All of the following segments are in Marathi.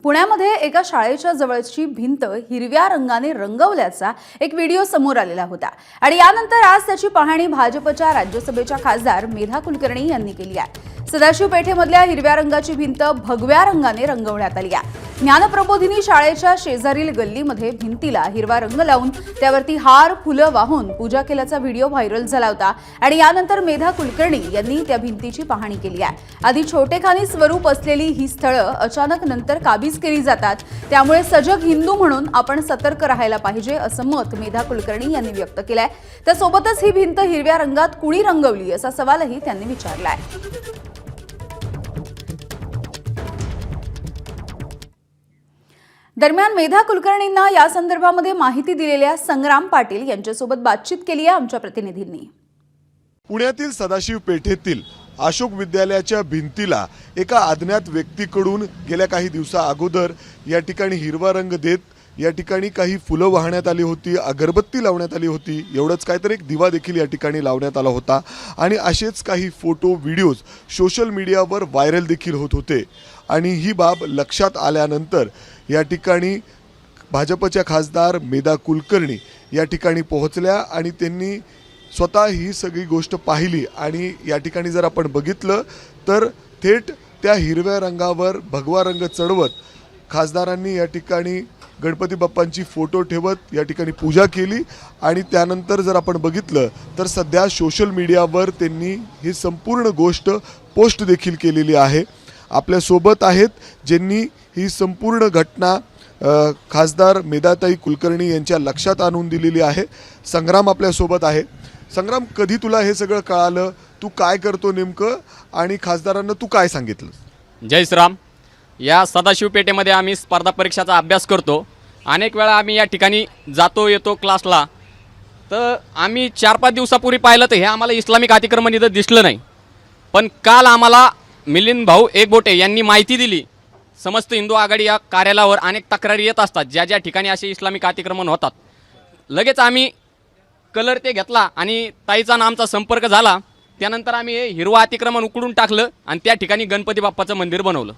पुण्यामध्ये एका शाळेच्या जवळची भिंत हिरव्या रंगाने रंगवल्याचा एक व्हिडिओ समोर आलेला होता आणि यानंतर आज त्याची पाहणी भाजपच्या राज्यसभेच्या खासदार मेधा कुलकर्णी यांनी केली आहे। सदाशिव पेठेमधल्या हिरव्या रंगाची भिंत भगव्या रंगाने रंगवण्यात आली आहे। ज्ञानप्रबोधिनी शाळेच्या शेजारील गल्लीमध्ये भिंतीला हिरवा रंग लावून त्यावरती हार फुलं वाहून पूजा केल्याचा व्हिडिओ व्हायरल झाला होता आणि यानंतर मेधा कुलकर्णी यांनी त्या भिंतीची पाहणी केली आहे। आधी छोटेखानी स्वरूप असलेली ही स्थळं अचानक नंतर काबीज केली जातात, त्यामुळे सजग हिंदू म्हणून आपण सतर्क राहायला पाहिजे असं मत मेधा कुलकर्णी यांनी व्यक्त केलंय। त्यासोबतच ही भिंत हिरव्या रंगात कुणी रंगवली असा सवालही त्यांनी विचारलाय। दरम्यान मेधा कुलकर्णींना या संदर्भामध्ये माहिती दिलेल्या संग्राम पाटील यांच्यासोबत बातचीत केली आहे आमच्या प्रतिनिधींनी। पुण्यातील सदाशिव पेठेतील अशोक विद्यालयाच्या भिंतीला एका अज्ञात व्यक्तीकडून गेल्या काही दिवसा अगोदर या ठिकाणी हिरवा रंग देत या ठिकाणी काही फुलं वाहण्यात आली होती, अगरबत्ती लावण्यात आली होती, एवढंच काय तर एक दिवा देखील या ठिकाणी लावण्यात आला होता आणि असेच काही फोटो व्हिडिओज सोशल मीडियावर व्हायरल देखील होत होते। आणि ही बाब लक्षात आल्यानंतर या ठिकाणी भाजपच्या खासदार मेधा कुलकर्णी या ठिकाणी पोहोचल्या आणि त्यांनी स्वतः ही सगळी गोष्ट पाहिली आणि या ठिकाणी जर आपण बघितलं तर थेट त्या हिरव्या रंगावर भगवा रंग चढवत खासदारांनी या ठिकाणी गणपती बाप्पांची फोटो ठेवत या ठिकाणी पूजा केली आणि त्यानंतर जर आपण बघितलं तर सध्या सोशल मीडियावर त्यांनी ही संपूर्ण गोष्ट पोस्ट देखील केलेली आहे। आपल्या सोबत आहेत ज्यांनी ही संपूर्ण घटना खासदार मेधाताई कुलकर्णी यांच्या लक्षात आणून दिलेली आहे। संग्राम आपल्या सोबत आहे। संग्राम, कधी तुला हे सगळं कळालं? तू काय करतो नेमकं आणि खासदारांना तू काय सांगितलं? जय श्रीराम। या सदाशिव पेठेमध्ये आम्ही स्पर्धा परीक्षाचा अभ्यास करतो। अनेक वेळा आम्ही या ठिकाणी जातो येतो क्लासला, तर आम्ही 4-5 दिवसापूर्वी पाहिलं तर हे आम्हाला इस्लामिक अतिक्रमण इथं दिसलं नाही, पण काल आम्हाला मिलिंद भाऊ एकबोटे यांनी माहिती दिली। समस्त हिंदू आघाडी या कार्यालयावर अनेक तक्रारी येत असतात ज्या ज्या ठिकाणी असे इस्लामिक अतिक्रमण होतात। लगेच आम्ही कलर ते घेतला आणि ताईचा आमचा संपर्क झाला। त्यानंतर आम्ही हे हिरवा अतिक्रमण उकडून टाकलं आणि त्या ठिकाणी गणपती बाप्पाचं मंदिर बनवलं।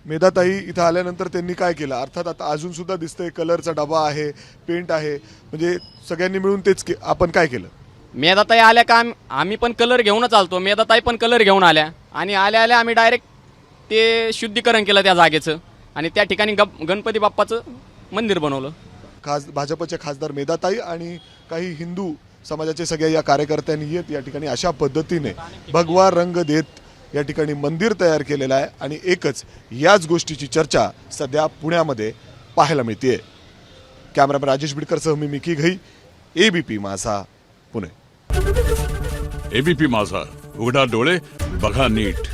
मेधाताई इथं आल्यानंतर त्यांनी काय केलं? अर्थात आता अजून सुद्धा दिसतंय कलरचा डबा आहे, पेंट आहे, म्हणजे सगळ्यांनी मिळून तेच आपण काय केलं? मेधाताई आल्या का आम्ही पण कलर घेऊनच आलतो। मेधाताई पण कलर घेऊन आल्या आणि आल्या आल्या आम्ही डायरेक्ट ते शुद्धीकरण केलं त्या जागेचं आणि त्या ठिकाणी गणपती बाप्पाचं मंदिर बनवलं। भाजपच्या खासदार मेधाताई आणि काही हिंदू समाजाचे सगळ्या या कार्यकर्त्यांनी येत या ठिकाणी अशा पद्धतीने भगवा रंग देत या ठिकाणी मंदिर तयार केलेलं आहे आणि एकच याच गोष्टीची चर्चा सध्या पुण्यामध्ये पाहायला मिळते। कॅमेरामॅन राजेश बिडकरसह मी मिकी घई, एबीपी माझा, पुणे। एबीपी माझा, उघडा डोळे बघा नीट।